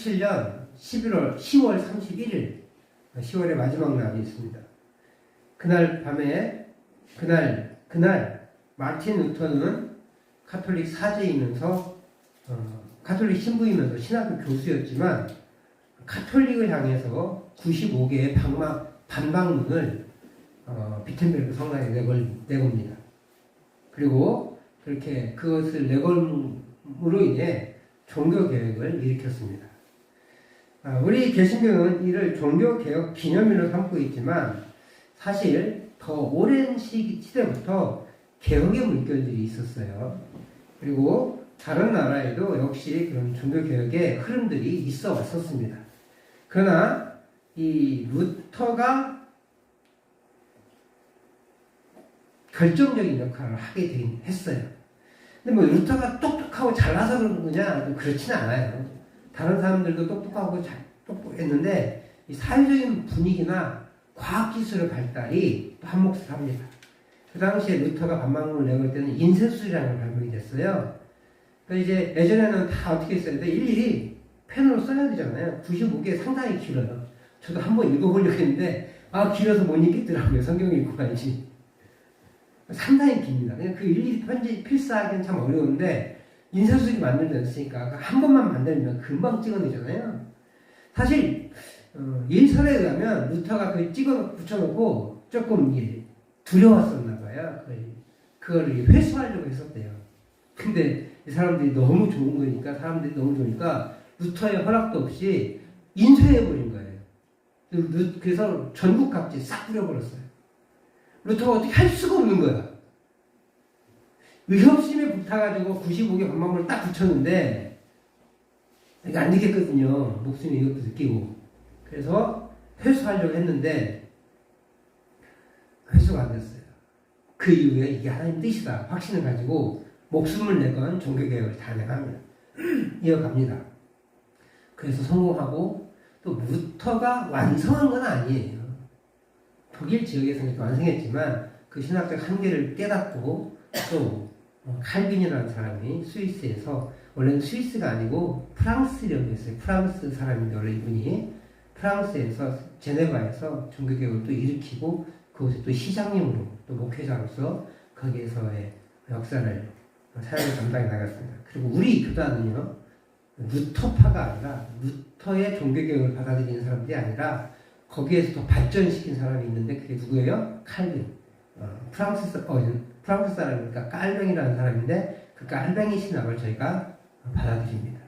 17년 10월 31일, 10월의 마지막 날이 있습니다. 그날 밤에, 그날 마틴 루터는 가톨릭 사제이면서, 가톨릭 신부이면서 신학교 교수였지만, 가톨릭을 향해서 95개의 반박문을 비텐베르크 성당에 내겁니다. 그리고 그렇게 그것을 내걸음으로 인해 종교개혁을 일으켰습니다. 우리 개신교는 이를 종교개혁 기념일로 삼고 있지만 사실 더 오랜 시대부터 개혁의 물결들이 있었어요. 그리고 다른 나라에도 역시 그런 종교개혁의 흐름들이 있어 왔었습니다. 그러나 이 루터가 결정적인 역할을 하게 되긴 했어요. 근데 뭐 루터가 똑똑하고 잘나서 그런 거냐? 그렇지는 않아요. 다른 사람들도 똑똑하고 똑똑했는데 이 사회적인 분위기나 과학기술의 발달이 또 한 몫을 합니다. 그 당시에 루터가 반박문을 내걸 때는 인쇄술이라는 걸 발명이 됐어요. 그러니까 이제 예전에는 다 어떻게 했어야 돼? 일일이 펜으로 써야 되잖아요. 95개 상당히 길어요. 저도 한번 읽어보려고 했는데 길어서 못 읽겠더라고요. 성경 읽고 가야지. 상당히 깁니다. 그냥 그 일일이 편지 필사하기는 참 어려운데 인쇄술이 만들어졌으니까 한 번만 만들면 금방 찍어내잖아요. 사실 일설에 의하면 루터가 그 찍어 붙여놓고 조금 두려웠었나 봐요. 그거를 회수하려고 했었대요. 근데 이 사람들이 너무 좋은 거니까, 사람들이 너무 좋으니까 루터의 허락도 없이 인쇄해버린 거예요. 그래서 전국 각지 싹 뿌려버렸어요. 루터가 어떻게 할 수가 없는 거야. 의협심에 붙어가지고 95개 반박문을 딱 붙였는데 이게 안 되겠거든요. 목숨이 이것도 느끼고. 그래서 회수하려고 했는데 회수가 안 됐어요. 그 이후에 이게 하나님 뜻이다 확신을 가지고 목숨을 내건 종교개혁을 단행합니다. 이어갑니다. 그래서 성공하고 또 루터가 완성한 건 아니에요. 독일 지역에서 이렇게 완성했지만 그 신학적 한계를 깨닫고 또 칼빈이라는 사람이 스위스에서, 원래는 스위스가 아니고 프랑스라고 했어요. 프랑스 사람인데 원래 이분이 프랑스에서 제네바에서 종교개혁을 또 일으키고 그곳에 또 시장님으로 또 목회자로서 거기에서의 역사를 사역을 담당해 나갔습니다. 그리고 우리 교단은요, 루터파가 아니라 루터의 종교개혁을 받아들이는 사람들이 아니라 거기에서 더 발전시킨 사람이 있는데 그게 누구예요? 칼빈. 프랑스 사람이니까 깔뱅이라는 사람인데 그 깔뱅이 신학을 저희가 받아들입니다.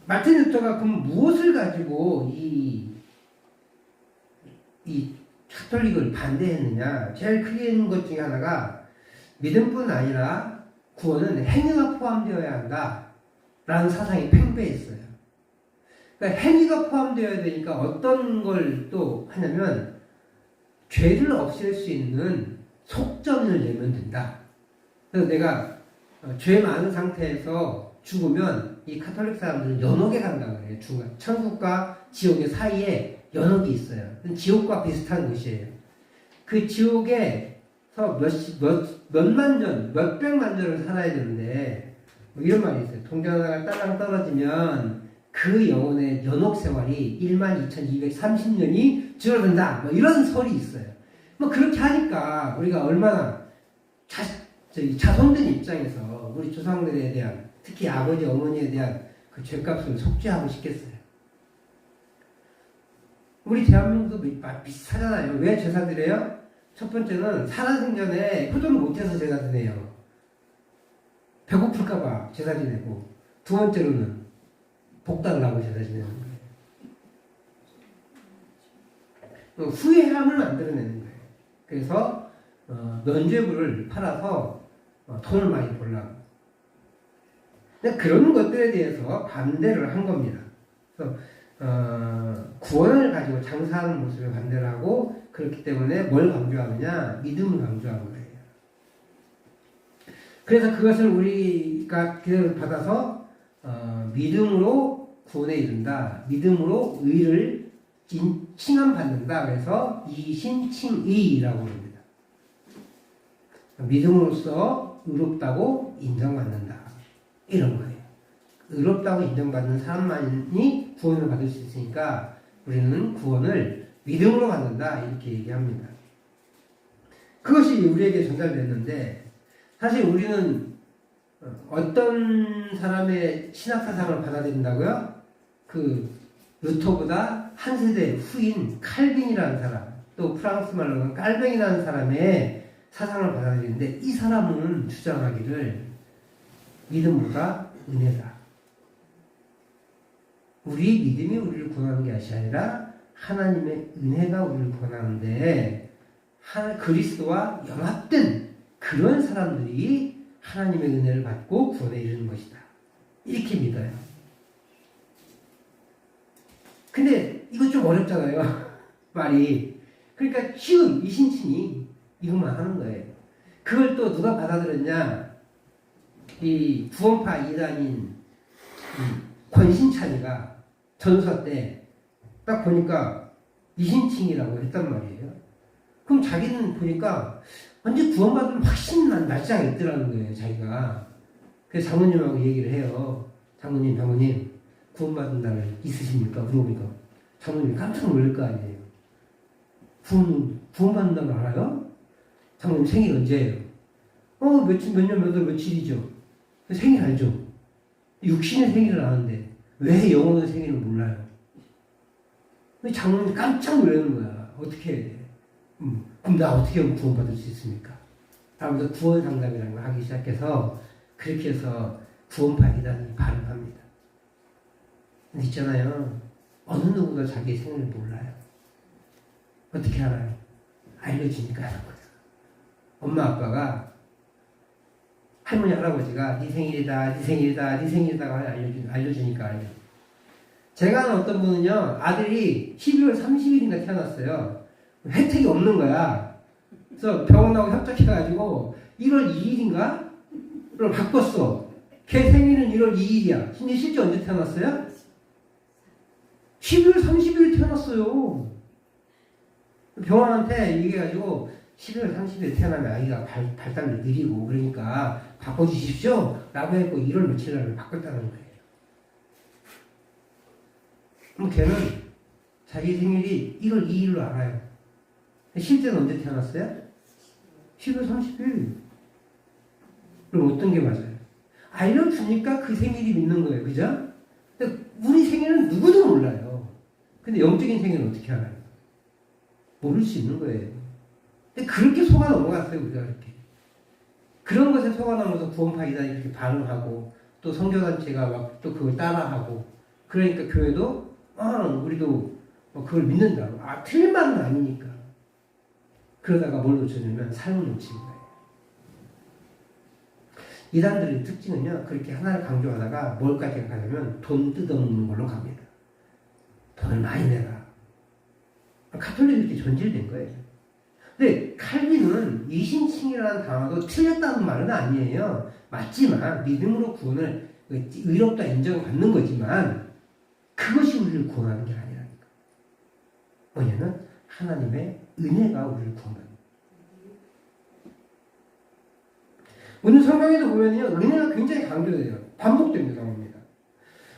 마틴 루터가 그럼 무엇을 가지고 이 카톨릭을 반대했느냐? 제일 크게 있는 것 중에 하나가 믿음뿐 아니라 구원은 행위가 포함되어야 한다라는 사상이 팽배했어요. 그러니까 행위가 포함되어야 되니까 어떤 걸 또 하냐면 죄를 없앨 수 있는 속전을 내면 된다. 그래서 내가 죄 많은 상태에서 죽으면 이 카톨릭 사람들은 연옥에 간다고 해요. 천국과 지옥의 사이에 연옥이 있어요. 지옥과 비슷한 곳이에요. 그 지옥에서 몇만 년, 몇백만 년을 살아야 되는데 뭐 이런 말이 있어요. 동전 하나가 딸랑 떨어지면 그 영혼의 연옥 생활이 12,230년이 줄어든다. 뭐 이런 설이 있어요. 뭐 그렇게 하니까 우리가 얼마나 자손들 입장에서 우리 조상들에 대한, 특히 아버지, 어머니에 대한 그 죄값을 속죄하고 싶겠어요. 우리 대한민국도 비슷하잖아요. 왜 제사 드려요? 첫 번째는 살아생전에 효도를 못해서 제사 드려요. 배고플까봐 제사 지내고, 두 번째로는 복달라고 제사 지내는 거예요. 후회함을 만들어내는 거예요. 그래서 면죄부를 팔아서 돈을 많이 벌라고. 그런 것들에 대해서 반대를 한 겁니다. 그래서 구원을 가지고 장사하는 모습에 반대를 하고, 그렇기 때문에 뭘 강조하느냐? 믿음을 강조한 거예요. 그래서 그것을 우리가 기대를 받아서 믿음으로 구원에 이른다. 믿음으로 의를 칭함받는다. 그래서 이신칭의라고 합니다. 믿음으로써 의롭다고 인정받는다. 이런 거예요. 의롭다고 인정받는 사람만이 구원을 받을 수 있으니까 우리는 구원을 믿음으로 받는다. 이렇게 얘기합니다. 그것이 우리에게 전달됐는데 사실 우리는 어떤 사람의 신학사상을 받아들인다고요? 그 루터보다 한 세대 후인 칼빈이라는 사람, 또 프랑스 말로는 깔뱅이라는 사람의 사상을 받아들이는데 이 사람은 주장하기를 믿음보다 은혜다. 우리 믿음이 우리를 구원하는 것이 아니라 하나님의 은혜가 우리를 구원하는데 그리스도와 연합된 그런 사람들이 하나님의 은혜를 받고 구원에 이르는 것이다. 이렇게 믿어요. 근데 이거 좀 어렵잖아요. 말이. 그러니까 쉬운 이신칭이 이것만 하는 거예요. 그걸 또 누가 받아들였냐? 이 구원파 이단인 권신찬이가 전사 때 딱 보니까 이신칭이라고 했단 말이에요. 그럼 자기는 보니까 완전 구원받으면 확신 난 날짜가 있더라는 거예요, 자기가. 그래서 장모님하고 얘기를 해요. 장모님, 구원받은 날 있으십니까? 물어보니까 장모님이 깜짝 놀랄 거 아니에요. 구원받는 날 알아요? 장모님 생일 언제예요? 며칠, 몇 년, 몇 월, 며칠이죠? 생일 알죠? 육신의 생일을 아는데 왜 영혼의 생일을 몰라요? 장모님 깜짝 놀라는 거야. 어떻게 해야 돼? 그럼 나 어떻게 하면 구원받을 수 있습니까? 다음부터 구원 상담이라는 걸 하기 시작해서 그렇게 해서 구원파 이단이 발음합니다. 근데 있잖아요. 어느 누구도 자기 생일을 몰라요. 어떻게 알아요? 알려주니까 하는 거예요. 엄마 아빠가 할머니 할아버지가 네 생일이다 알려주니까 알죠. 제가 아는 어떤 분은요, 아들이 12월 30일인가 태어났어요. 혜택이 없는 거야. 그래서 병원하고 협작해가지고 1월 2일인가? 를 바꿨어. 걔 생일은 1월 2일이야. 실제 언제 태어났어요? 12월 30일에 태어났어요. 병원한테 얘기해가지고 12월 30일에 태어나면 아이가 발달이 느리고 그러니까 바꿔주십시오. 라고 했고 1월 며칠 날을 바꿨다는 거예요. 그럼 걔는 자기 생일이 1월 2일로 알아요. 실제는 언제 태어났어요? 12월 30일. 그럼 어떤 게 맞아요? 알려주니까 그 생일이 믿는 거예요. 그죠? 우리 생일은 누구도 몰라요. 근데 영적인 생일은 어떻게 알아요? 모를 수 있는 거예요. 근데 그렇게 속아 넘어갔어요. 우리가 이렇게. 그런 것에 속아 넘어서 구원파 이단이 이렇게 반응하고 또 선교단체가 막 또 그걸 따라하고 그러니까 교회도 우리도 그걸 믿는다. 틀린 말은 아니니까. 그러다가 뭘 놓쳤냐면 삶을 놓친 거예요. 이단들의 특징은요, 그렇게 하나를 강조하다가 뭘까지 가냐면 돈 뜯어먹는 걸로 갑니다. 돈을 많이 내라. 가톨릭이 이렇게 전질된 거예요. 근데 칼빈은 이신칭이라는 단어도 틀렸다는 말은 아니에요. 맞지만 믿음으로 구원을 의롭다 인정받는 거지만 그것이 우리를 구원하는 게 아니라니까. 뭐냐면 하나님의 은혜가 우리를 구원합니다. 오늘 성경에도 보면요, 은혜가 굉장히 강조돼요. 반복됩니다.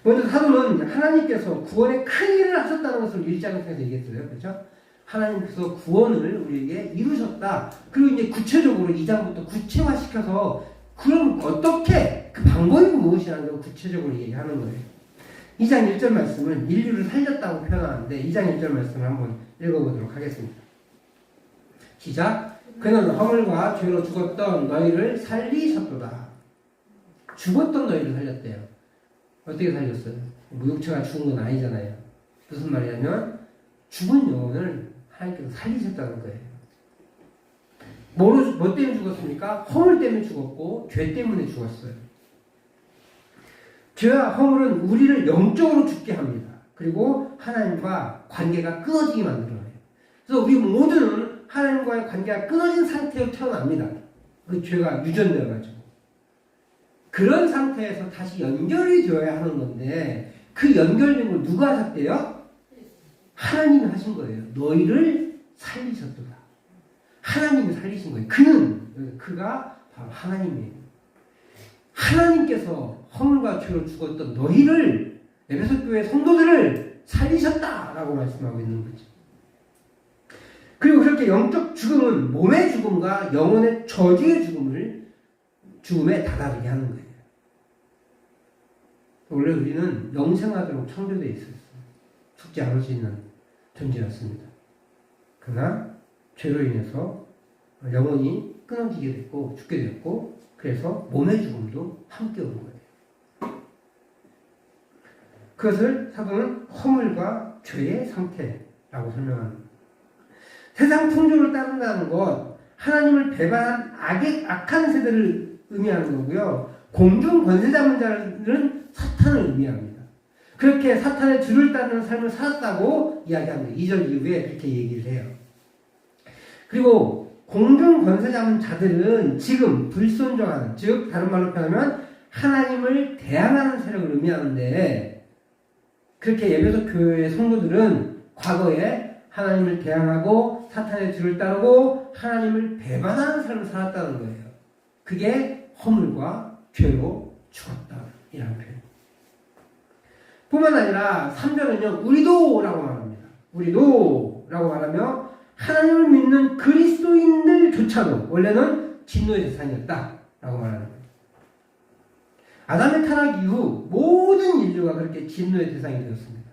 먼저 사도는 하나님께서 구원에 큰 일을 하셨다는 것을 1장을 통해서 얘기했어요. 그렇죠? 하나님께서 구원을 우리에게 이루셨다. 그리고 이제 구체적으로 2장부터 구체화시켜서 그럼 어떻게 그 방법이 무엇이라는 걸 구체적으로 얘기하는 거예요. 2장 1절 말씀은 인류를 살렸다고 표현하는데 2장 1절 말씀을 한번 읽어보도록 하겠습니다. 시작. 그는 허물과 죄로 죽었던 너희를 살리셨도다. 죽었던 너희를 살렸대요. 어떻게 살렸어요? 육체가 죽은 건 아니잖아요. 무슨 말이냐면 죽은 영혼을 하나님께서 살리셨다는 거예요. 뭐 때문에 죽었습니까? 허물 때문에 죽었고 죄 때문에 죽었어요. 죄와 허물은 우리를 영적으로 죽게 합니다. 그리고 하나님과 관계가 끊어지게 만들어요. 그래서 우리 모두는 하나님과의 관계가 끊어진 상태로 태어납니다. 그 죄가 유전되어가지고. 그런 상태에서 다시 연결이 되어야 하는 건데 그 연결된 걸 누가 하셨대요? 하나님이 하신 거예요. 너희를 살리셨도다. 하나님이 살리신 거예요. 그가 바로 하나님이에요. 하나님께서 허물과 죄로 죽었던 너희를, 에베소 교회 성도들을 살리셨다라고 말씀하고 있는 거죠. 그리고 그렇게 영적 죽음은 몸의 죽음과 영혼의 저주의 죽음에 다다르게 하는 거예요. 원래 우리는 영생하도록 창조되어 있었어요. 죽지 않을 수 있는 존재였습니다. 그러나 죄로 인해서 영혼이 끊어지게 됐고 죽게 됐고, 그래서 몸의 죽음도 함께 온 거예요. 그것을 사도는 허물과 죄의 상태라고 설명합니다. 세상 풍조를 따른다는 것, 하나님을 배반한 악한 세대를 의미하는 거고요. 공중 권세 잡은 자는 사탄을 의미합니다. 그렇게 사탄의 줄을 따르는 삶을 살았다고 이야기합니다. 2절 이후에 그렇게 얘기를 해요. 그리고 공중 권세 잡은 자들은 지금 불순종하는, 즉 다른 말로 표현하면 하나님을 대항하는 세력을 의미하는데, 그렇게 에베소 교회의 성도들은 과거에 하나님을 대항하고 사탄의 줄을 따르고 하나님을 배반하는 삶을 살았다는 거예요. 그게 허물과 죄로 죽었다, 이라는 표현. 뿐만 아니라 3절은요, 우리도라고 말합니다. 우리도라고 말하며 하나님을 믿는 그리스도인들조차도 원래는 진노의 대상이었다라고 말하는 거예요. 아담의 타락 이후 모든 인류가 그렇게 진노의 대상이 되었습니다.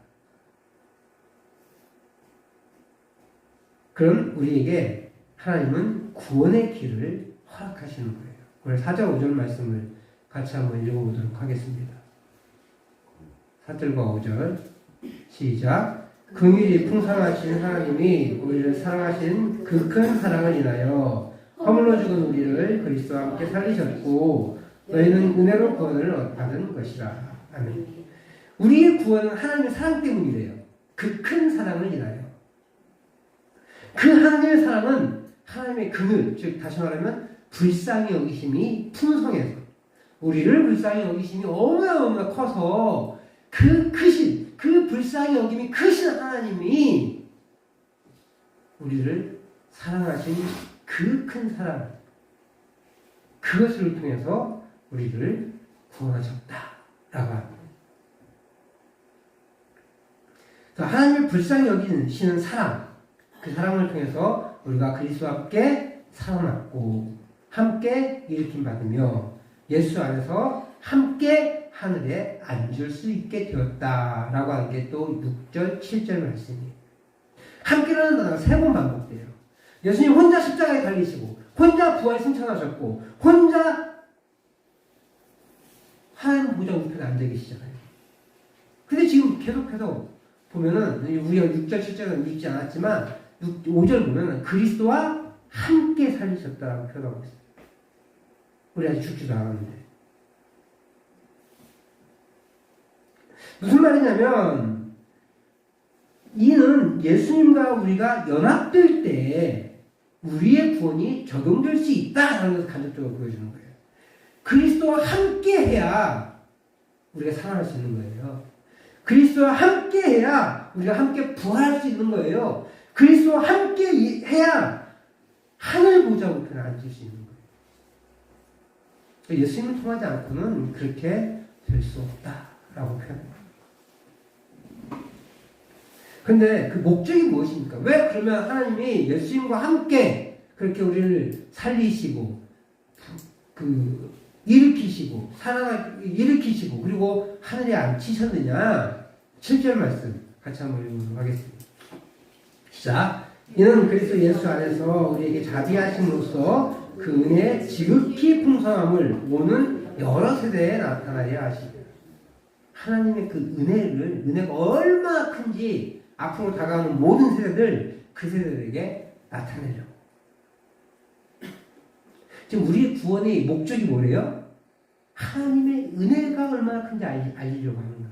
그럼 우리에게 하나님은 구원의 길을 허락하시는 거예요. 오늘 4절 5절 말씀을 같이 한번 읽어보도록 하겠습니다. 4절과 5절 시작. 긍휼이 풍성하신 하나님이 우리를 사랑하신 그 큰 사랑을 인하여 허물로 죽은 우리를 그리스도와 함께 살리셨고 너희는 은혜로 구원을 받은 것이라. 아멘. 우리의 구원은 하나님의 사랑 때문이래요. 그 큰 사랑을 인하여. 그 하나님의 사랑은 하나님의 긍휼, 즉 다시 말하면 불쌍히 여기심이 풍성해서, 우리를 불쌍히 여기심이 너무나 커서 그 크신, 그 불쌍히 여김이 크신 하나님이 우리를 사랑하신 그 큰 사랑, 그것을 통해서 우리를 구원하셨다라고 합니다. 하나님을 불쌍히 여기시는 사랑, 그 사랑을 통해서 우리가 그리스도와 함께 살아났고 함께 일으킴 받으며 예수 안에서 함께 하늘에 앉을 수 있게 되었다라고 하는 게 또 6절, 7절 말씀이에요. 함께라는 단어가 3번 반복돼요. 예수님 혼자 십자가에 달리시고 혼자 부활 승천하셨고 혼자 하나님 보좌 우편에 앉아 계시잖아요. 근데 지금 계속해서 보면은 우리가 6절, 7절은 읽지 않았지만 5절 보면은 그리스도와 함께 살리셨다라고 표현하고 있어요. 우리 아직 죽지도 않았는데. 무슨 말이냐면 이는 예수님과 우리가 연합될 때 우리의 구원이 적용될 수 있다라는 것을 간접적으로 보여주는 거예요. 그리스도와 함께 해야 우리가 살아날 수 있는 거예요. 그리스도와 함께 해야 우리가 함께 부활할 수 있는 거예요. 그리스도와 함께 해야 하늘 보좌 우편에 앉을 수 있는 거예요. 예수님을 통하지 않고는 그렇게 될 수 없다라고 표현합니다. 근데 그 목적이 무엇입니까? 왜 그러면 하나님이 예수님과 함께 그렇게 우리를 살리시고 일으키시고 일으키시고 그리고 하늘에 앉히셨느냐? 7절 말씀 같이 한번 읽어보도록 하겠습니다. 시작. 이는 그리스도 예수 안에서 우리에게 자비하심으로써 그 은혜의 지극히 풍성함을 오는 여러 세대에 나타나게 하십니다. 하나님의 그 은혜가 얼마나 큰지 앞으로 다가오는 모든 세대들, 그 세대들에게 나타내려고. 지금 우리의 구원의 목적이 뭐래요? 하나님의 은혜가 얼마나 큰지 알리려고 하는 거예요.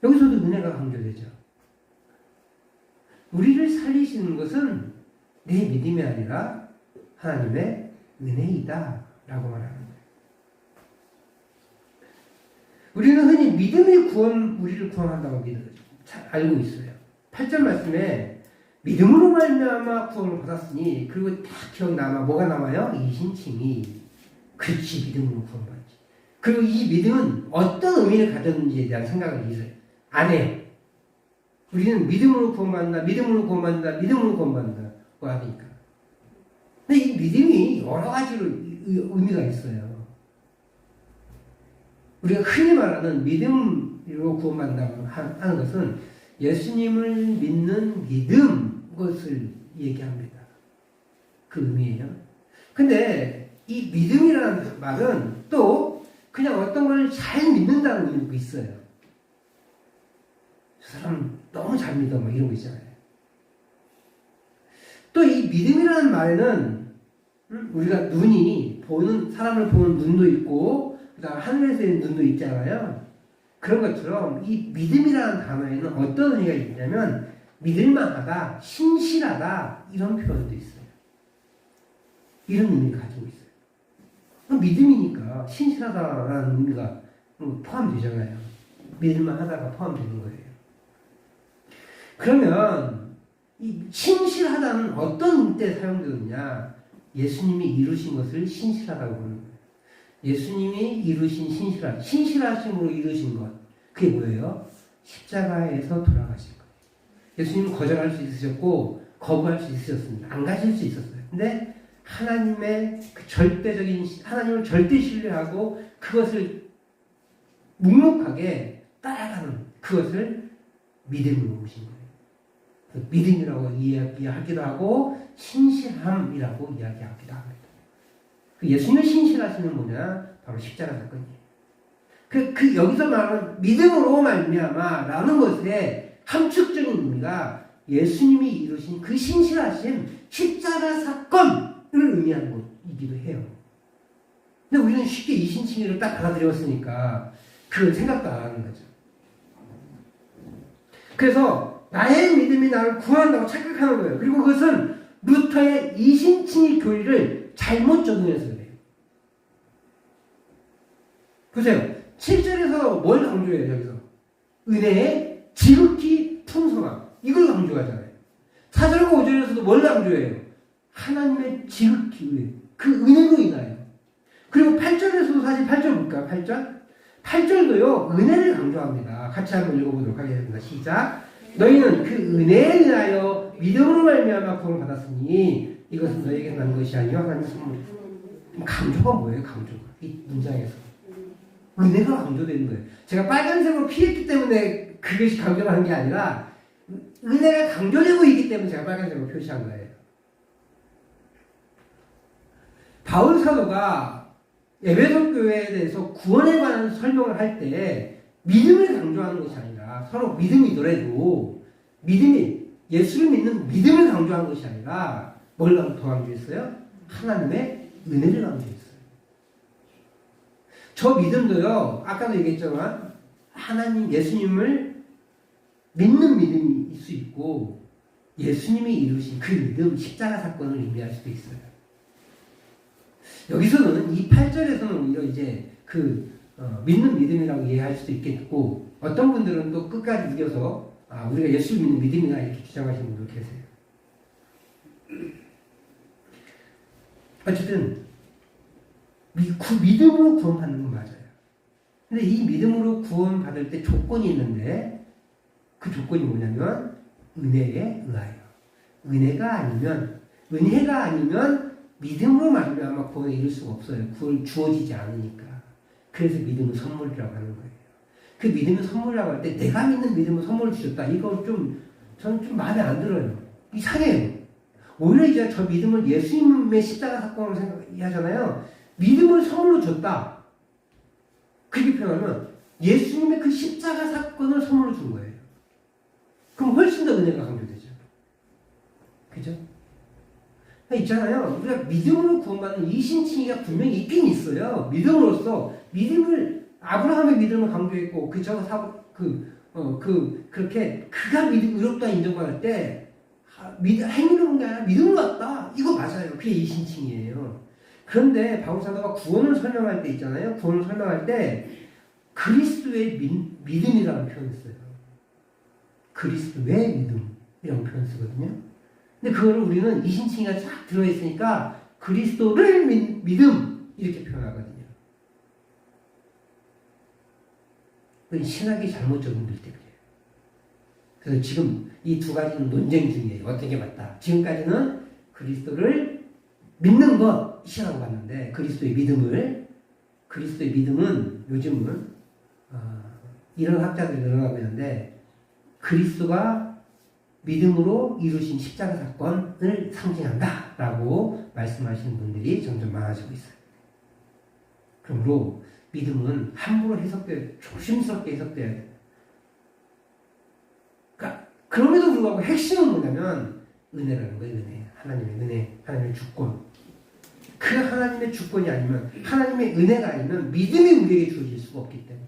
여기서도 은혜가 강조되죠. 우리를 살리시는 것은 내 믿음이 아니라 하나님의 은혜이다 라고 말하는 거예요. 우리는 흔히 믿음이 우리를 구원한다고 잘 알고 있어요. 8절 말씀에 믿음으로 말미암아 구원을 받았으니 그리고 딱 기억남아 뭐가 남아요? 이신칭이. 그렇지 믿음으로 구원받지. 그리고 이 믿음은 어떤 의미를 가졌는지에 대한 생각을 안 해요. 우리는 믿음으로 구원받는다, 믿음으로 구원받는다, 믿음으로 구원받는다 고 하니까. 근데 이 믿음이 여러 가지로 의미가 있어요. 우리가 흔히 말하는 믿음으로 구원받는다고 하는 것은 예수님을 믿는 믿음 것을 얘기합니다. 그 의미예요. 근데 이 믿음이라는 말은 또 그냥 어떤 걸 잘 믿는다는 의미도 있어요. 저 사람 너무 잘 믿어 막 이런 거 있잖아요. 또 이 믿음이라는 말에는 우리가 눈이 사람을 보는 눈도 있고 그다음 하늘에서 있는 눈도 있잖아요. 그런 것처럼 이 믿음이라는 단어에는 어떤 의미가 있냐면 믿을만하다, 신실하다 이런 표현도 있어요. 이런 의미를 가지고 있어요. 믿음이니까 신실하다라는 의미가 포함되잖아요. 믿을만하다가 포함되는 거예요. 그러면 이 신실하다는 어떤 때 사용되느냐? 예수님이 이루신 것을 신실하다고 보는 거예요. 예수님이 이루신 신실하심으로 이루신 것. 그게 뭐예요? 십자가에서 돌아가신 것. 예수님은 거절할 수 있으셨고 거부할 수 있으셨습니다. 안 가실 수 있었어요. 근데 하나님의 그 절대적인 하나님을 절대 신뢰하고 그것을 묵묵하게 따라가는 그것을 믿음으로 오신 거예요. 믿음이라고 이야기하기도 하고 신실함이라고 이야기하기도 합니다. 그 예수님의 신실하심은 뭐냐? 바로 십자가 사건이에요. 여기서 말하는 믿음으로 말미암아라는 것의 함축적인 의미가 예수님이 이루신 그 신실하심 십자가 사건을 의미하는 것이기도 해요. 근데 우리는 쉽게 이신칭의를 딱 받아들였으니까 그걸 생각도 안 하는 거죠. 그래서 나의 믿음이 나를 구한다고 착각하는 거예요. 그리고 그것은 루터의 이신칭의 교리를 잘못 적용해서 그래요. 보세요. 7절에서 뭘 강조해요, 여기서? 은혜의 지극히 풍성함. 이걸 강조하잖아요. 4절과 5절에서도 뭘 강조해요? 하나님의 지극히 은혜. 그 은혜로 인하여. 그리고 8절에서도 사실 8절 볼까요? 8절? 8절도요, 은혜를 강조합니다. 같이 한번 읽어보도록 하겠습니다. 시작. 너희는 그 은혜에 의하여 믿음으로 말미암아 구원을 받았으니 이것은 너희에게 난 것이 아니요 하나님의 선물. 강조가 뭐예요? 강조가. 이 문장에서. 은혜가 강조되는 거예요. 제가 빨간색으로 피했기 때문에 그것이 강조하는 게 아니라 은혜가 강조되고 있기 때문에 제가 빨간색으로 표시한 거예요. 바울 사도가 에베소 교회에 대해서 구원에 관한 설명을 할 때 믿음을 강조하는 것이 아니라 서로 믿음이더라도 예수를 믿는 믿음을 강조한 것이 아니라 뭘 더 강조했어요? 하나님의 은혜를 강조했어요. 저 믿음도요, 아까도 얘기했지만 예수님을 믿는 믿음이 있을 수 있고 예수님이 이루신 그 믿음, 십자가 사건을 의미할 수도 있어요. 여기서는 이 8절에서는 오히려 이제 믿는 믿음이라고 이해할 수도 있겠고 어떤 분들은 또 끝까지 이겨서 우리가 예수를 믿는 믿음이다 이렇게 주장하시는 분도 계세요. 어쨌든 믿음으로 구원받는 건 맞아요. 근데 이 믿음으로 구원받을 때 조건이 있는데 그 조건이 뭐냐면 은혜에 의하여. 은혜가 아니면 믿음으로 말미암아 구원을 이룰 수가 없어요. 구원이 주어지지 않으니까. 그래서 믿음은 선물이라고 하는 거예요. 그 믿음은 선물이라고 할 때 내가 믿는 믿음은 선물을 주셨다. 이거 저는 좀 마음에 안 들어요. 이상해요. 오히려 이제 저 믿음을 예수님의 십자가 사건으로 생각하잖아요. 믿음을 선물로 줬다. 그렇게 표현하면 예수님의 그 십자가 사건을 선물로 준 거예요. 그럼 훨씬 더 은혜가 강조되죠. 그죠? 있잖아요. 우리가 믿음으로 구원받는 이신칭의가 분명히 있긴 있어요. 믿음으로써 믿음을 아브라함의 믿음을 강조했고 그렇게 그가 의롭다 인정받을 때 행위로 본 게 아니라 믿음으로 왔다. 이거 맞아요. 그게 이신칭이에요. 그런데 바울 사도가 구원을 설명할 때 있잖아요. 구원을 설명할 때 그리스도의 믿음이라는 표현을 써요. 그리스도의 믿음이라는 표현을 쓰거든요. 근데 그거를 우리는 이신칭이가 쫙 들어있으니까 그리스도를 믿음 이렇게 표현하거든요. 그건 신학이 잘못 적용될 때 그래요. 그래서 지금 이 두 가지는 논쟁 중이에요. 어떤 게 맞다. 지금까지는 그리스도를 믿는 것이라고 봤는데 그리스도의 믿음은 요즘은 이런 학자들이 늘어나고 있는데 그리스도가 믿음으로 이루신 십자가 사건을 상징한다라고 말씀하시는 분들이 점점 많아지고 있어요. 그러므로 믿음은 함부로 조심스럽게 해석돼야 돼요. 그러니까 그럼에도 불구하고 핵심은 뭐냐면 은혜라는 거예요. 은혜. 하나님의 은혜, 하나님의 주권. 그 하나님의 주권이 아니면 하나님의 은혜가 아니면 믿음이 우리에게 주어질 수가 없기 때문에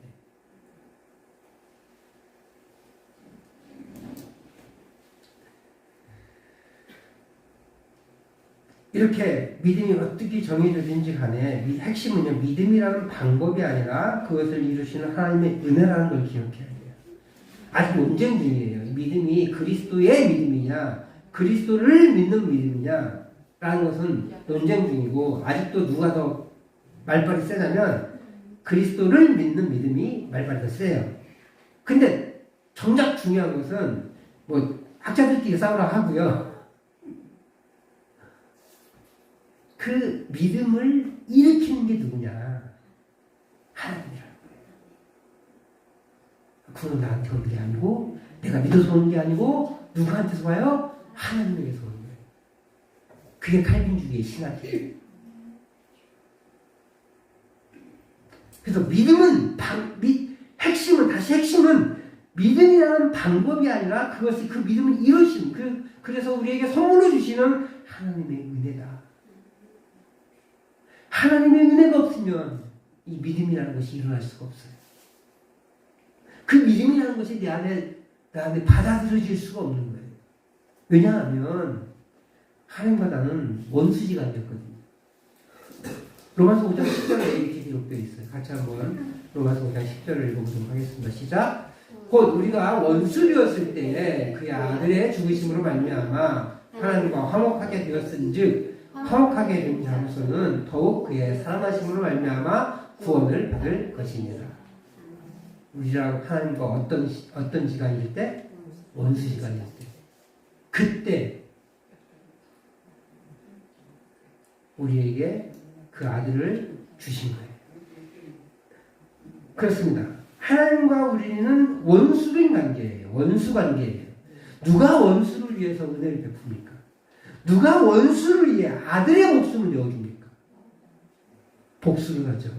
이렇게 믿음이 어떻게 정해져진지 간에 핵심은요, 믿음이라는 방법이 아니라 그것을 이루시는 하나님의 은혜라는 걸 기억해야 돼요. 아직 논쟁 중이에요. 믿음이 그리스도의 믿음이냐 그리스도를 믿는 믿음이냐 라는 것은 논쟁 중이고 아직도 누가 더 말빨이 세냐면 그리스도를 믿는 믿음이 말빨이 더 세요. 근데 정작 중요한 것은 뭐 학자들끼리 싸우라 하고요. 그 믿음을 일으키는 게 누구냐? 하나님이라는 거예요. 그건 나한테 오는 게 아니고 내가 믿어서 오는 게 아니고 누구한테서 와요? 하나님에게서 오는 거예요. 그게 칼빈주의의 신학이에요. 그래서 믿음은 핵심은 믿음이라는 방법이 아니라 그것이 그 믿음을 이루시는 그래서 우리에게 선물로 주시는 하나님의 은혜다. 하나님의 은혜가 없으면 이 믿음이라는 것이 일어날 수가 없어요. 그 믿음이라는 것이 내 안에 받아들여질 수가 없는 거예요. 왜냐하면 하나님과 나는 원수지간이었거든요. 로마서 5장 10절에 이렇게 기록되어 있어요. 같이 한번 로마서 5장 10절을 읽어보도록 하겠습니다. 시작. 곧 우리가 원수되었을 때에 그의 아들의 죽으심으로 말미암아 하나님과 화목하게 되었은즉 화목하게 된 자로서는 더욱 그의 사랑하심으로 말미암아 구원을 받을 것이니라. 우리랑 하나님과 어떤 시간일 때? 원수 시간일 때. 그때 우리에게 그 아들을 주신 거예요. 그렇습니다. 하나님과 우리는 원수된 관계예요. 원수 관계예요. 누가 원수를 위해서 은혜를 베풉니까? 누가 원수를 위해 아들의 목숨을 내어줍니까? 복수를 하죠.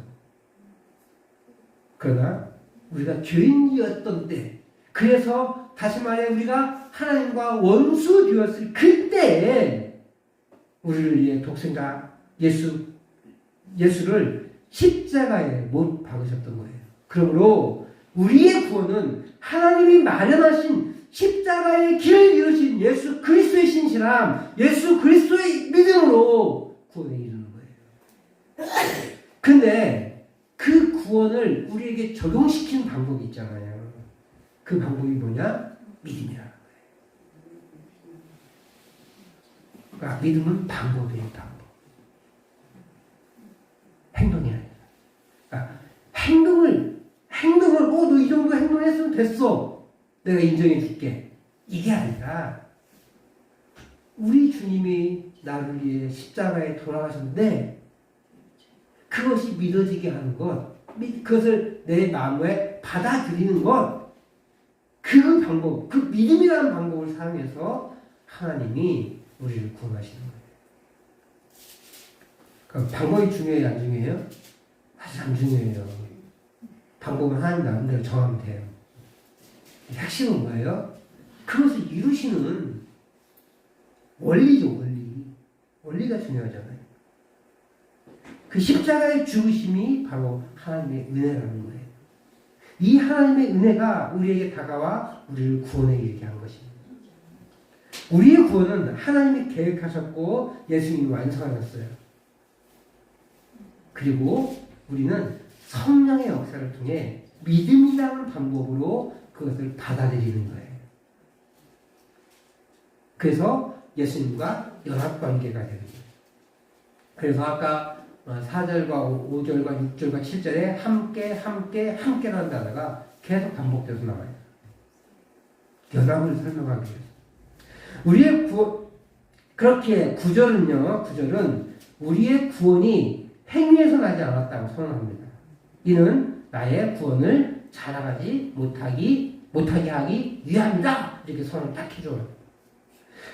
그러나 우리가 죄인이었던 때, 그래서 다시 말해 우리가 하나님과 원수 되었을 그때에 우리를 위해 독생자 예수를 십자가에 못 박으셨던 거예요. 그러므로 우리의 구원은 하나님이 마련하신 십자가의 길을 이루신 예수 그리스도의 신실함, 예수 그리스도의 믿음으로 구원에 이르는 거예요. 근데 그 구원을 우리에게 적용시키는 방법이 있잖아요. 그 방법이 뭐냐? 믿음이라는 거예요. 그러니까 믿음은 방법이에요, 방법. 행동이 아니라. 그러니까 행동을 너 이 정도 행동했으면 됐어. 내가 인정해 줄게. 이게 아니라 우리 주님이 나를 위해 십자가에 돌아가셨는데 그것이 믿어지게 하는 것, 그것을 내 마음에 받아들이는 것, 그 방법, 그 믿음이라는 방법을 사용해서 하나님이 우리를 구원하시는 거예요. 그러니까 방법이 중요해요, 안 중요해요? 사실 안 중요해요. 방법은 하나님 나름대로 정하면 돼요. 핵심은 뭐예요? 그것을 이루시는 원리죠, 원리. 원리가 중요하잖아요. 그 십자가의 죽으심이 바로 하나님의 은혜라는 거예요. 이 하나님의 은혜가 우리에게 다가와 우리를 구원에 이르게 한 것입니다. 우리의 구원은 하나님이 계획하셨고 예수님이 완성하셨어요. 그리고 우리는 성령의 역사를 통해 믿음이라는 방법으로 그것을 받아들이는 거예요. 그래서 예수님과 연합관계가 됩니다. 그래서 아까 4절과 5절과 6절과 7절에 함께라는 단어가 계속 반복돼서 나와요. 연합을 설명하기 위해서. 우리의 그렇게 구절은 우리의 구원이 행위에서 나지 않았다고 선언합니다. 이는 나의 구원을 자랑하지 못하게 하기 위함이다. 이렇게 선언을 딱 해줘요.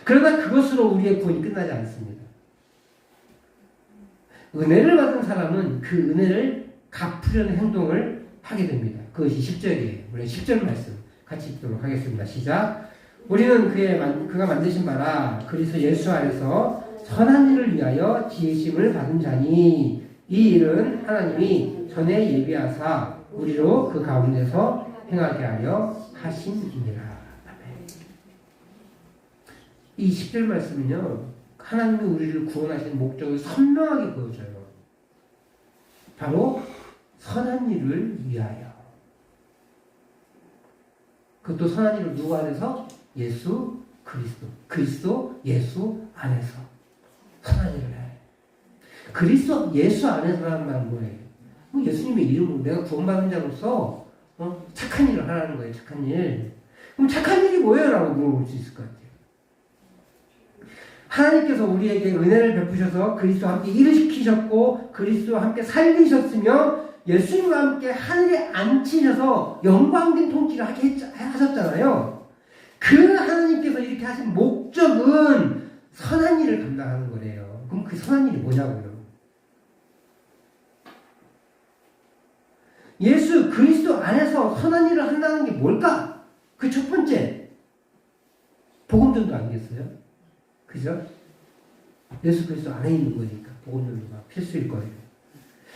그러나 그것으로 우리의 구원이 끝나지 않습니다. 은혜를 받은 사람은 그 은혜를 갚으려는 행동을 하게 됩니다. 그것이 10절이에요. 우리 10절 말씀 같이 읽도록 하겠습니다. 시작. 우리는 그가 만드신 바라 그리스도 예수 안에서 선한 일을 위하여 지으심을 받은 자니 이 일은 하나님이 전에 예비하사 우리로 그 가운데서 행하게 하려 하심이니라. 이 10절 말씀은요, 하나님이 우리를 구원하신 목적을 선명하게 보여줘요. 바로 선한 일을 위하여. 그것도 선한 일을 누구 안에서? 예수 그리스도 예수 안에서 선한 일을 해. 그리스도 예수 안에서라는 말은 뭐예요? 예수님의 이름으로 내가 구원받은 자로서 착한 일을 하라는 거예요. 착한 일. 그럼 착한 일이 뭐예요? 라고 물어볼 수 있을 것 같아요. 하나님께서 우리에게 은혜를 베푸셔서 그리스도와 함께 일을 시키셨고 그리스도와 함께 살리셨으며 예수님과 함께 하늘에 앉히셔서 영광된 통치를 하게 하셨잖아요. 그 하나님께서 이렇게 하신 목적은 선한 일을 감당하는 거래요. 그럼 그 선한 일이 뭐냐고요? 예수 그리스도 안에서 선한 일을 한다는 게 뭘까? 그 첫 번째 복음전도 아니겠어요? 그죠? 예수 그리스도 안에 있는 거니까 복음전도가 필수일 거예요.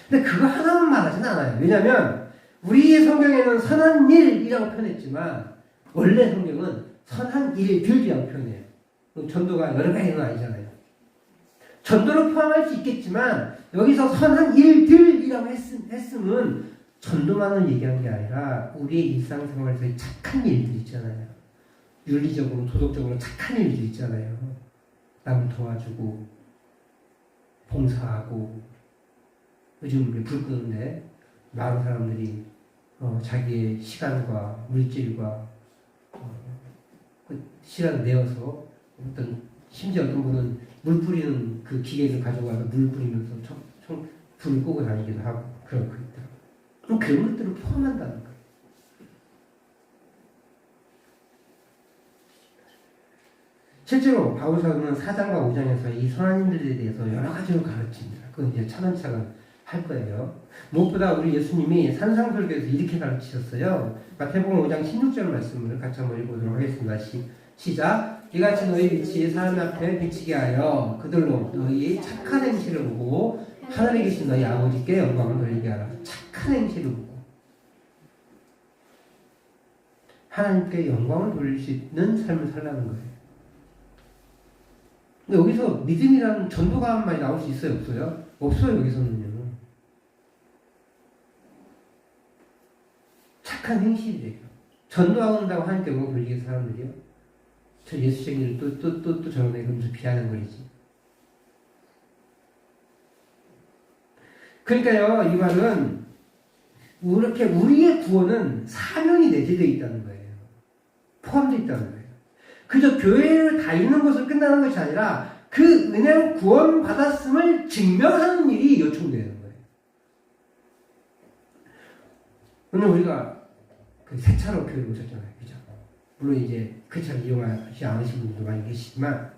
근데 그거 하나만 말하진 않아요. 왜냐하면 우리의 성경에는 선한 일이라고 표현했지만 원래 성경은 선한 일들이라고 표현해요. 전도가 여러 가지는 아니잖아요. 전도를 포함할 수 있겠지만 여기서 선한 일들이라고 했으면 전도만을 얘기한 게 아니라 우리의 일상생활에서의 착한 일들 있잖아요. 윤리적으로 도덕적으로 착한 일들 있잖아요. 남 도와주고 봉사하고 요즘 불 끄는데 많은 사람들이 자기의 시간과 물질과 그 시간을 내어서 심지어 어떤 분은 물 뿌리는 그 기계를 가져가서 물 뿌리면서 불을 끄고 다니기도 하고 그런 거 있더라고요. 그럼 그런 것들을 포함한다는 거예요. 실제로 바울사도는 4장과 5장에서 이 선한 일들에 대해서 여러 가지로 가르칩니다. 그건 이제 차근차근 할 거예요. 무엇보다 우리 예수님이 산상설교에서 이렇게 가르치셨어요. 마태복음 5장 16절 말씀을 같이 한번 읽어보도록 하겠습니다. 시작. 이같이 너희 빛이 사람 앞에 비치게 하여 그들로 너희 착한 행실을 보고 하늘에 계신 너희 아버지께 영광을 돌리게 하라. 착한 행실을 보고 하나님께 영광을 돌릴 수 있는 삶을 살라는 거예요. 근데 여기서 믿음이라는 전도가 한 말이 나올 수 있어요? 없어요? 없어요. 여기서는요. 착한 행실이래요. 전도한다고 하니까 영광 돌리게 사람들이요. 저 예수쟁이를 또 저런 애 그러면서 비하는 거지. 그러니까요, 이 말은 이렇게 우리의 구원은 사명이 내재되어 있다는 거예요. 포함되어 있다는 거예요. 그저 교회를 다니는 것으로 끝나는 것이 아니라 그 은혜로 구원받았음을 증명하는 일이 요청되는 거예요. 오늘 우리가 그 새 차로 교회를 오셨잖아요. 그죠? 물론 이제 그 차를 이용하지 않으신 분들도 많이 계시지만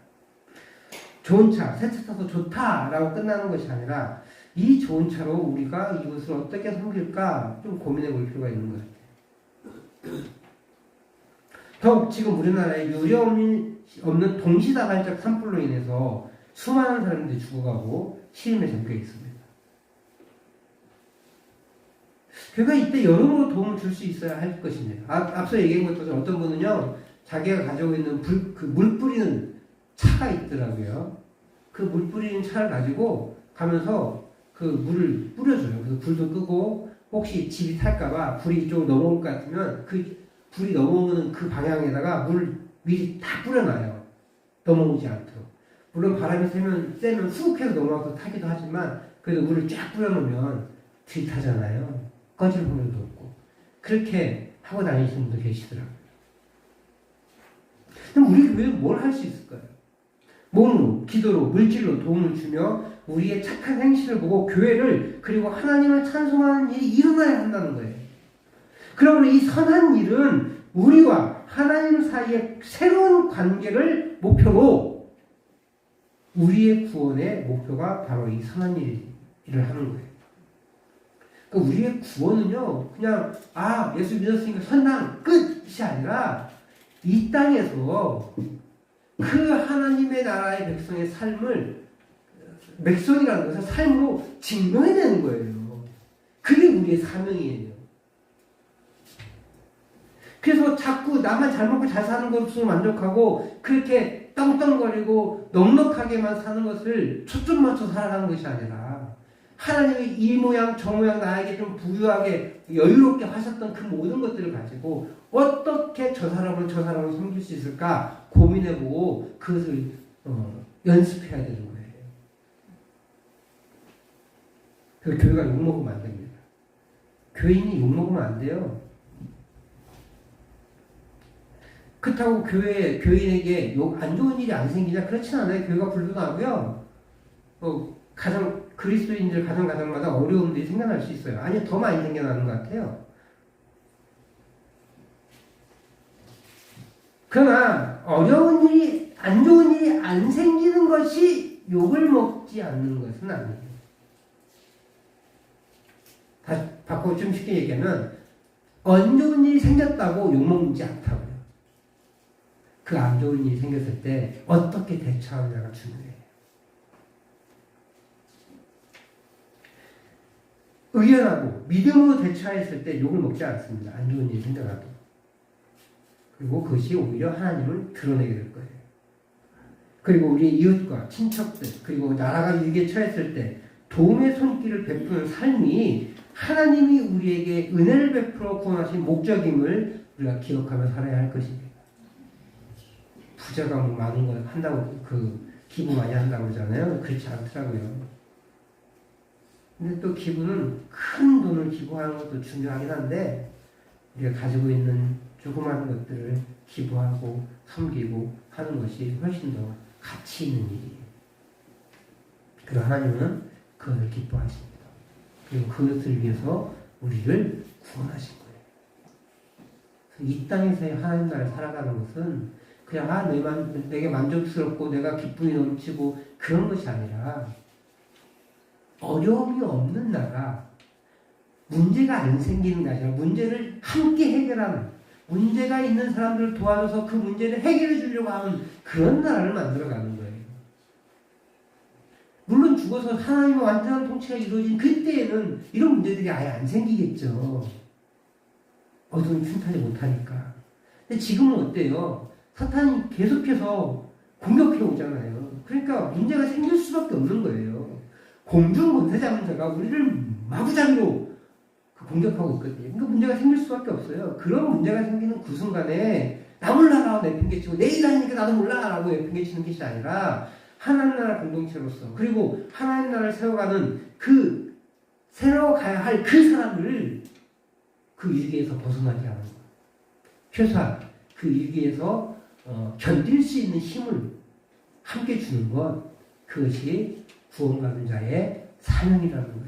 좋은 차, 새 차 타서 좋다라고 끝나는 것이 아니라 이 좋은 차로 우리가 이것을 어떻게 섬길까 좀 고민해 볼 필요가 있는 것 같아요. 더욱 지금 우리나라에 유례 없는 동시다발적 산불로 인해서 수많은 사람들이 죽어가고 시름에 잠겨 있습니다. 교회가 이때 여러모로 도움을 줄 수 있어야 할 것입니다. 앞서 얘기한 것처럼 어떤 분은요, 자기가 가지고 있는 물 뿌리는 차가 있더라고요. 그 물 뿌리는 차를 가지고 가면서 그 물을 뿌려줘요. 그래서 불도 끄고 혹시 집이 탈까봐 불이 이쪽으로 넘어올 것 같으면 그 불이 넘어오는 그 방향에다가 물 미리 다 뿌려놔요. 넘어오지 않도록. 물론 바람이 세면 수국해서 넘어가서 타기도 하지만 그래도 물을 쫙 뿌려놓으면 들타잖아요. 꺼질 확률도 없고. 그렇게 하고 다니시는 분도 계시더라고요. 그럼 우리 교회는 뭘 할 수 있을까요? 몸으로, 기도로, 물질로 도움을 주며 우리의 착한 행실을 보고 교회를 그리고 하나님을 찬송하는 일이 일어나야 한다는 거예요. 그러므로 이 선한 일은 우리와 하나님 사이의 새로운 관계를 목표로 우리의 구원의 목표가 바로 이 선한 일을 하는 거예요. 그러니까 우리의 구원은요, 그냥 예수 믿었으니까 선당 끝이 아니라 이 땅에서 그 하나님의 나라의 백성의 삶을 백성이라는 것을 삶으로 증명해내는 거예요. 그게 우리의 사명이에요. 그래서 자꾸 나만 잘 먹고 잘 사는 것으로 만족하고 그렇게 떵떵거리고 넉넉하게만 사는 것을 초점 맞춰 살아가는 것이 아니라 하나님이 이 모양 저 모양 나에게 좀 부유하게 여유롭게 하셨던 그 모든 것들을 가지고 어떻게 저 사람을 섬길 수 있을까 고민해보고 그것을 연습해야 되는 거예요. 그 교회가 욕먹으면 안 됩니다. 교인이 욕먹으면 안 돼요. 그렇다고 교인에게 안 좋은 일이 안 생기냐? 그렇진 않아요. 교회가 불도나고요. 그리스도인들 가정마다 어려운 일이 생겨날 수 있어요. 아니, 더 많이 생겨나는 것 같아요. 그러나 어려운 일이, 안 좋은 일이 안 생기는 것이 욕을 먹지 않는 것은 아니에요. 바꿔 좀 쉽게 얘기하면 안 좋은 일이 생겼다고 욕 먹지 않다고요. 그 안 좋은 일이 생겼을 때 어떻게 대처하느냐가 중요해요. 의연하고 믿음으로 대처했을 때 욕을 먹지 않습니다. 안 좋은 일이 생겨나도. 그리고 그것이 오히려 하나님을 드러내게 될 거예요. 그리고 우리 이웃과 친척들 그리고 나라가 위기에 처했을 때 도움의 손길을 베푸는 삶이 하나님이 우리에게 은혜를 베풀어 구원하신 목적임을 우리가 기억하며 살아야 할 것입니다. 부자가 많은 걸 한다고 기부 많이 한다고 그러잖아요. 그렇지 않더라고요. 근데 또 기부는 큰 돈을 기부하는 것도 중요하긴 한데 우리가 가지고 있는 조그마한 것들을 기부하고 섬기고 하는 것이 훨씬 더 가치 있는 일이에요. 그리고 하나님은 그것을 기뻐하십니다. 그리고 그것을 위해서 우리를 구원하신 거예요. 이 땅에서의 하나님 나라를 살아가는 것은 그냥 내게 만족스럽고 내가 기쁨이 넘치고 그런 것이 아니라 어려움이 없는 나라, 문제가 안 생기는 게 아니라 문제를 함께 해결하는, 문제가 있는 사람들을 도와줘서 그 문제를 해결해 주려고 하는 그런 나라를 만들어가는 거예요. 물론 죽어서 하나님의 완전한 통치가 이루어진 그때에는 이런 문제들이 아예 안 생기겠죠. 어둠이 침투하지 못하니까. 근데 지금은 어때요? 사탄이 계속해서 공격해 오잖아요. 그러니까 문제가 생길 수밖에 없는 거예요. 공중 권세자가 우리를 마구잡이로 공격하고 있거든요. 그러니까 문제가 생길 수밖에 없어요. 그런 문제가 생기는 그 순간에 나 몰라라고 내팽개치고 내일 하니까 나도 몰라라고 내팽개치는 것이 아니라 하나님 나라 공동체로서 그리고 하나님 나라를 세워가는 세워가야 할 그 사람을 그 위기에서 벗어나게 하는 거예요. 최소한 그 위기에서 견딜 수 있는 힘을 함께 주는 것, 그것이 구원받은 자의 사명이라는 거예요.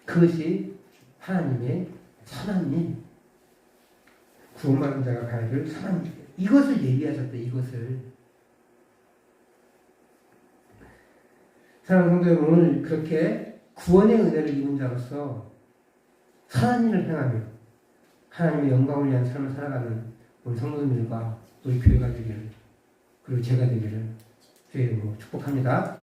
그것이 하나님의 선한 일, 구원받은 자가 가야 될 선한 일, 이것을 예비하셨다. 이것을. 사랑하는 성도 여러분, 오늘 그렇게 구원의 은혜를 입은 자로서 선한 일을 행하며 하나님의 영광을 위한 삶을 살아가는 우리 성도님들과 우리 교회가 되기를, 그리고 제가 되기를 주의 이름으로 축복합니다.